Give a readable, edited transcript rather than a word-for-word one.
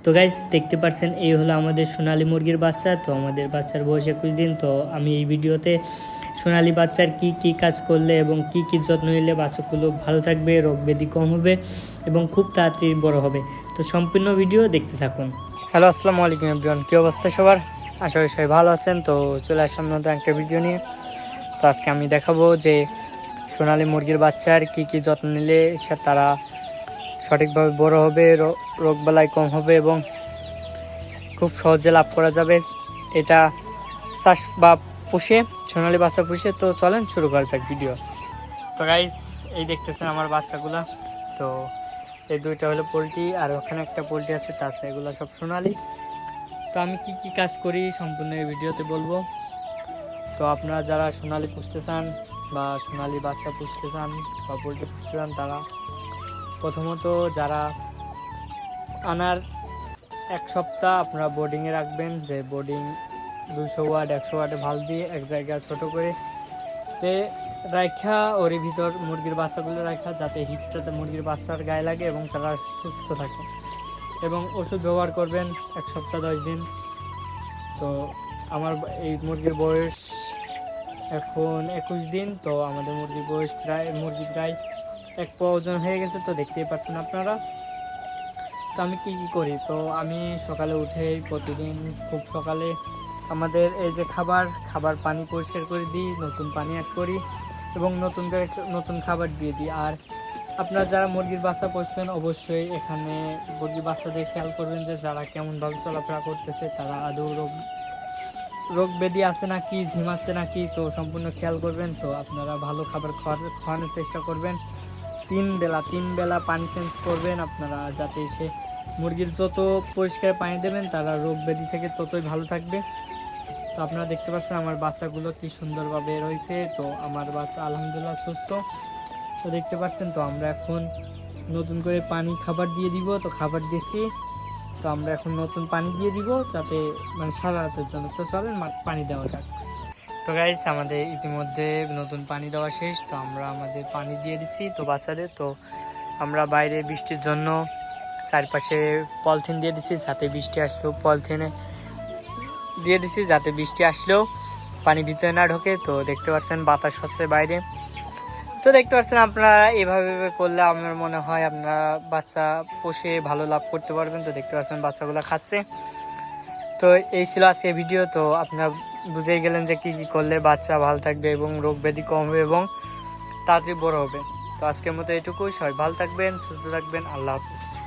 তো গাইস দেখতে পাচ্ছেন এই হলো আমাদের সোনালী মুরগির বাচ্চা। তো আমাদের বাচ্চার বয়স 21 দিন। তো আমি এই ভিডিওতে সোনালী বাচ্চার কি কাজ করলে এবং কি যত্ন নিলে বাচ্চাগুলো ভালো থাকবে, রোগ ব্যাধি কম হবে এবং খুব তাড়াতাড়ি বড় হবে। তো সম্পূর্ণ ভিডিও দেখতে থাকুন। হ্যালো, আসসালামু আলাইকুম এভরিওয়ান, কী অবস্থা সবার? আশা করি সবাই ভালো আছেন। তো চলে আসলাম নতুন একটা ভিডিও নিয়ে। তো আজকে আমি দেখাবো যে সোনালী মুরগির বাচ্চার কি যত্ন নিলে তারা সঠিকভাবে বড় হবে, রোগবালাই কম হবে এবং খুব সহজে লাভ করা যাবে এটা চাষ বা পুষে, সোনালী বাচ্চা পুষে। তো চলেন শুরু করা যাক ভিডিও। তো গাইস এই দেখতেছেন আমার বাচ্চাগুলা। তো এই দুইটা হলো পোলট্রি আর ওখানে একটা পোলট্রি আছে, তাছাড়া এগুলো সব সোনালী। তো আমি কি কাজ করি সম্পূর্ণ এই ভিডিওতে বলবো। তো আপনারা যারা সোনালী পুষতে চান বা সোনালী বাচ্চা পুষতে চান বা পোলট্রি পুষতে চান, তারা প্রথমত যারা আনার এক সপ্তাহ আপনারা বোর্ডিংয়ে রাখবেন। যে বোর্ডিং 200 ওয়াট 100 ওয়াটে ভাল দিয়ে এক জায়গায় ছোট করে তে রাখা, ওর ভিতর মুরগির বাচ্চাগুলো রাখা, যাতে হিটটাতে মুরগির বাচ্চার গায়ে লাগে এবং তারা সুস্থ থাকে। এবং ওষুধ ব্যবহার করবেন 1 সপ্তাহ 10 দিন। তো আমার এই মুরগির বয়স এখন 21 দিন। তো আমাদের মুরগির বয়স মুরগি প্রায় 1 পোয়া ওজন হয়ে গেছে। তো দেখতেই পাচ্ছেন আপনারা। তো আমি কি করি, তো আমি সকালে উঠে প্রতিদিন খুব সকালে আমাদের এই যে খাবার পানি পরিষ্কার করে দিই, নতুন পানি অ্যাড করি এবং নতুন খাবার দিয়ে দিই। আর আপনারা যারা মুরগির বাচ্চা পুষবেন অবশ্যই এখানে মুরগির বাচ্চাদের খেয়াল করবেন যে যারা কেমনভাবে চলাফেরা করতেছে, তারা আদৌ রোগ ব্যাধি আছে নাকি, ঝিমাচ্ছে নাকি, তো সম্পূর্ণ খেয়াল করবেন। তো আপনারা ভালো খাবার খাওয়ানোর চেষ্টা করবেন। 3 বেলা পানি চেঞ্জ করবেন আপনারা, যাতে সে মুরগির যত পরিষ্কার পানি দেবেন তারা রোগ ব্যাধি থেকে ততই ভালো থাকবে। তো আপনারা দেখতে পাচ্ছেন আমার বাচ্চাগুলো কি সুন্দরভাবে রয়েছে। তো আমার বাচ্চা আলহামদুলিল্লাহ সুস্থ। তো দেখতে পাচ্ছেন। তো আমরা এখন নতুন করে খাবার দিয়ে দিব। তো খাবার দিচ্ছি। তো আমরা এখন নতুন পানি দিয়ে দিব, যাতে সারা রাতের জন্য। তো চলেন পানি দেওয়া যাক। তো গাইস আমাদের ইতিমধ্যে নতুন পানি দেওয়া শেষ। তো আমরা আমাদের পানি দিয়ে দিচ্ছি তো বাচ্চাদের। তো আমরা বাইরে বৃষ্টির জন্য চারপাশে পলিথিন দিয়ে দিচ্ছি, যাতে বৃষ্টি আসলেও পলিথিনে দিয়ে দিচ্ছি, যাতে বৃষ্টি আসলেও পানি ভিতরে না ঢোকে। তো দেখতে পাচ্ছেন বাতাস হচ্ছে বাইরে। তো দেখতে পাচ্ছেন আপনারা এভাবে করলে আমার মনে হয় আপনারা বাচ্চা পোষে ভালো লাভ করতে পারবেন। তো দেখতে পাচ্ছেন বাচ্চাগুলো খাচ্ছে। তো এই ছিল আজকে ভিডিও। তো আপনারা বুঝেই গেলেন যে কি করলে বাচ্চা ভালো থাকবে এবং রোগ ব্যাধি কম হবে এবং তাড়াতাড়ি বড় হবে। তো আজকের মতো এটুকুই। সবাই ভালো থাকবেন, সুস্থ থাকবেন। আল্লাহ হাফিজ।